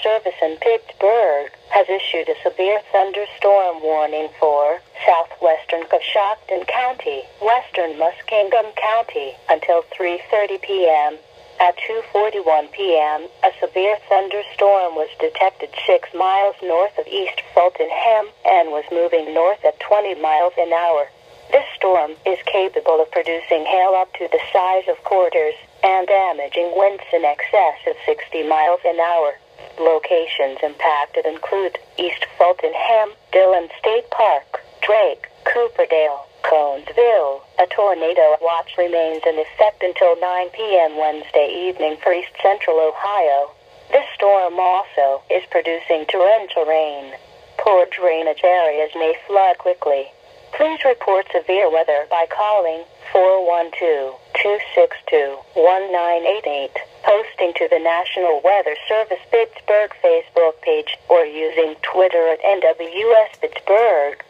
Service in Pittsburgh has issued a severe thunderstorm warning for southwestern Coshocton County, western Muskingum County, until 3:30 p.m. At 2:41 p.m., a severe thunderstorm was detected 6 miles north of East Fultonham and was moving north at 20 miles an hour. This storm is capable of producing hail up to the size of quarters and damaging winds in excess of 60 miles an hour. Locations impacted include East Fultonham, Dillon State Park, Drake, Cooperdale, Conesville. A tornado watch remains in effect until 9 p.m. Wednesday evening for east central Ohio. This storm also is producing torrential rain. Poor drainage areas may flood quickly. Please report severe weather by calling 412-262-1988, posting to the National Weather Service Pittsburgh Facebook page, or using Twitter at NWS Pittsburgh.